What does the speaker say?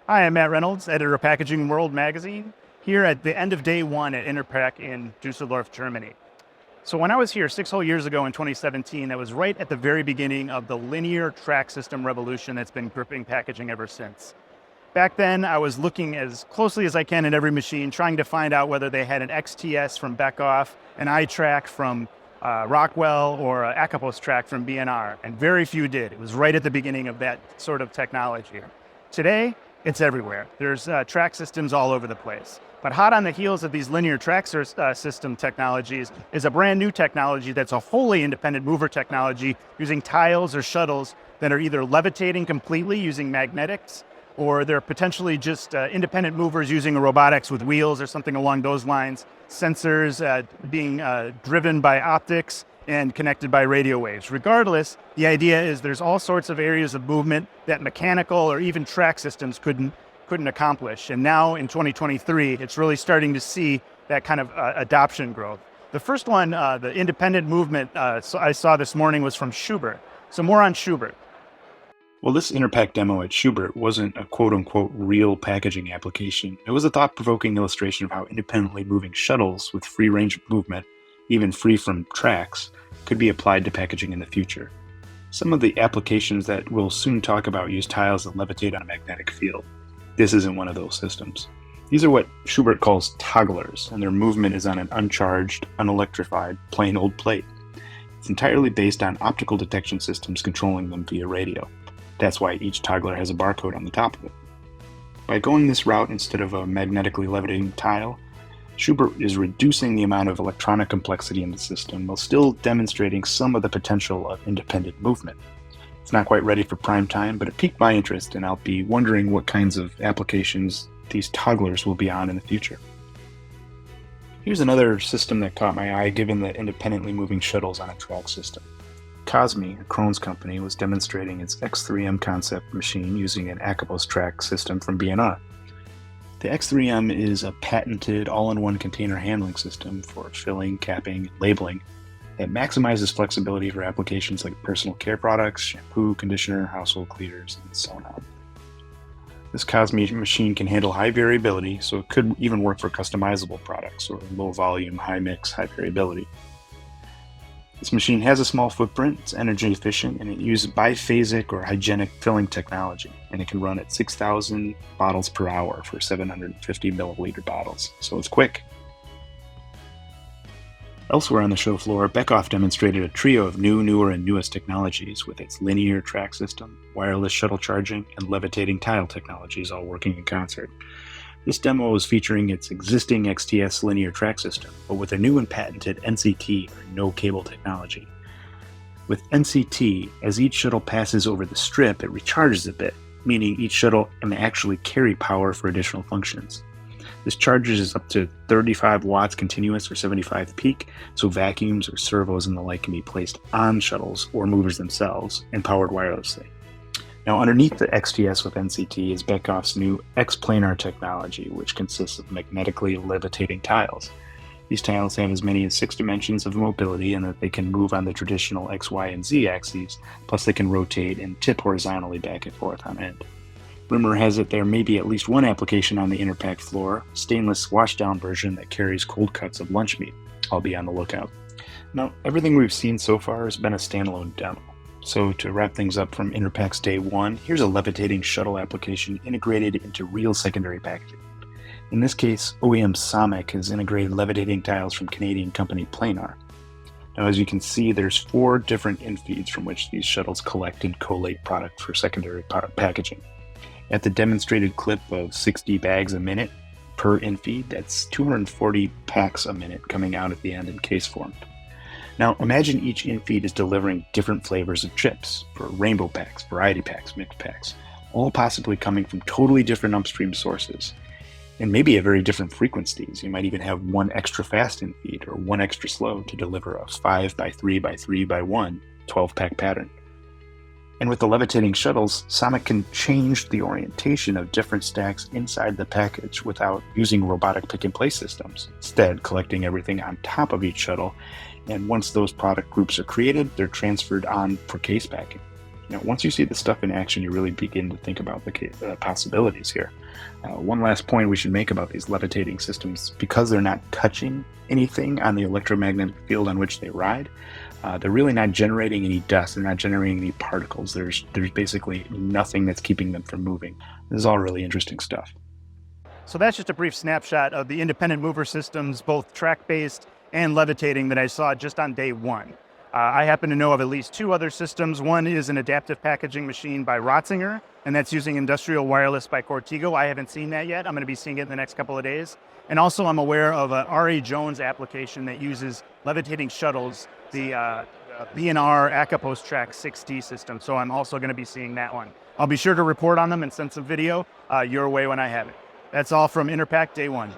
Hi, I'm Matt Reynolds, editor of Packaging World magazine, here at the end of day one at Interpack in Dusseldorf, Germany. So when I was here 6 whole years ago in 2017, that was right at the very beginning of the linear track system revolution that's been gripping packaging ever since. Back then, I was looking as closely as I can at every machine, trying to find out whether they had an XTS from Beckhoff, an iTrack from Rockwell, or an Akapos track from B&R, and very few did. It was right at the beginning of that sort of technology. Today, it's everywhere. There's track systems all over the place. But hot on the heels of these linear track system technologies is a brand new technology that's a wholly independent mover technology using tiles or shuttles that are either levitating completely using magnetics, or they're potentially just independent movers using robotics with wheels or something along those lines, sensors being driven by optics and connected by radio waves. Regardless, the idea is there's all sorts of areas of movement that mechanical or even track systems couldn't accomplish. And now in 2023, it's really starting to see that kind of adoption growth. The first one, the independent movement I saw this morning was from Schubert. So more on Schubert. Well, this Interpack demo at Schubert wasn't a quote-unquote real packaging application. It was a thought-provoking illustration of how independently moving shuttles with free range of movement, even free from tracks, could be applied to packaging in the future. Some of the applications that we'll soon talk about use tiles that levitate on a magnetic field. This isn't one of those systems. These are what Schubert calls togglers, and their movement is on an uncharged, unelectrified, plain old plate. It's entirely based on optical detection systems controlling them via radio. That's why each toggler has a barcode on the top of it. By going this route instead of a magnetically levitating tile, Schubert is reducing the amount of electronic complexity in the system while still demonstrating some of the potential of independent movement. It's not quite ready for prime time, but it piqued my interest, and I'll be wondering what kinds of applications these togglers will be on in the future. Here's another system that caught my eye given the independently moving shuttles on a track system. Cosme, a Krohn's company, was demonstrating its X3M concept machine using an Akapos track system from B&R. The X3M is a patented all-in-one container handling system for filling, capping, and labeling that maximizes flexibility for applications like personal care products, shampoo, conditioner, household cleaners, and so on. This Cosme machine can handle high variability, so it could even work for customizable products or low volume, high mix, high variability. This machine has a small footprint, it's energy efficient, and it uses biphasic or hygienic filling technology, and it can run at 6,000 bottles per hour for 750 milliliter bottles, so it's quick. Elsewhere on the show floor, Beckhoff demonstrated a trio of newer, and newest technologies with its linear track system, wireless shuttle charging, and levitating tile technologies all working in concert. This demo was featuring its existing XTS linear track system, but with a new and patented NCT, or no cable technology. With NCT, as each shuttle passes over the strip, it recharges a bit, meaning each shuttle can actually carry power for additional functions. This charges is up to 35 watts continuous or 75 peak, so vacuums or servos and the like can be placed on shuttles or movers themselves and powered wirelessly. Now, underneath the XTS with NCT is Beckhoff's new X-planar technology, which consists of magnetically levitating tiles. These tiles have as many as 6 dimensions of mobility in that they can move on the traditional X, Y, and Z axes, plus they can rotate and tip horizontally back and forth on end. Rumor has it there may be at least one application on the Interpack floor, a stainless washdown version that carries cold cuts of lunch meat. I'll be on the lookout. Now, everything we've seen so far has been a standalone demo. So to wrap things up from Interpack's day one, here's a levitating shuttle application integrated into real secondary packaging. In this case, OEM Samick has integrated levitating tiles from Canadian company Planar. Now, as you can see, there's 4 different infeeds from which these shuttles collect and collate product for secondary packaging. At the demonstrated clip of 60 bags a minute per infeed, that's 240 packs a minute coming out at the end in case form. Now, imagine each infeed is delivering different flavors of chips for rainbow packs, variety packs, mixed packs, all possibly coming from totally different upstream sources, and maybe at very different frequencies. You might even have one extra fast infeed or one extra slow to deliver a 5x3x3x1 12-pack pattern. And with the levitating shuttles, Samick can change the orientation of different stacks inside the package without using robotic pick-and-place systems, instead collecting everything on top of each shuttle, and once those product groups are created, they're transferred on for case packing. Once you see the stuff in action, you really begin to think about the possibilities here. One last point we should make about these levitating systems: because they're not touching anything on the electromagnetic field on which they ride, they're really not generating any dust. They're not generating any particles. There's basically nothing that's keeping them from moving. This is all really interesting stuff. So that's just a brief snapshot of the independent mover systems, both track-based and levitating, that I saw just on day one. I happen to know of at least two other systems. One is an adaptive packaging machine by Rotzinger, and that's using industrial wireless by Cortigo. I haven't seen that yet. I'm going to be seeing it in the next couple of days. And also I'm aware of a R.A. Jones application that uses levitating shuttles, the B&R Acapos Track 6D system. So I'm also going to be seeing that one. I'll be sure to report on them and send some video your way when I have it. That's all from Interpack Day 1.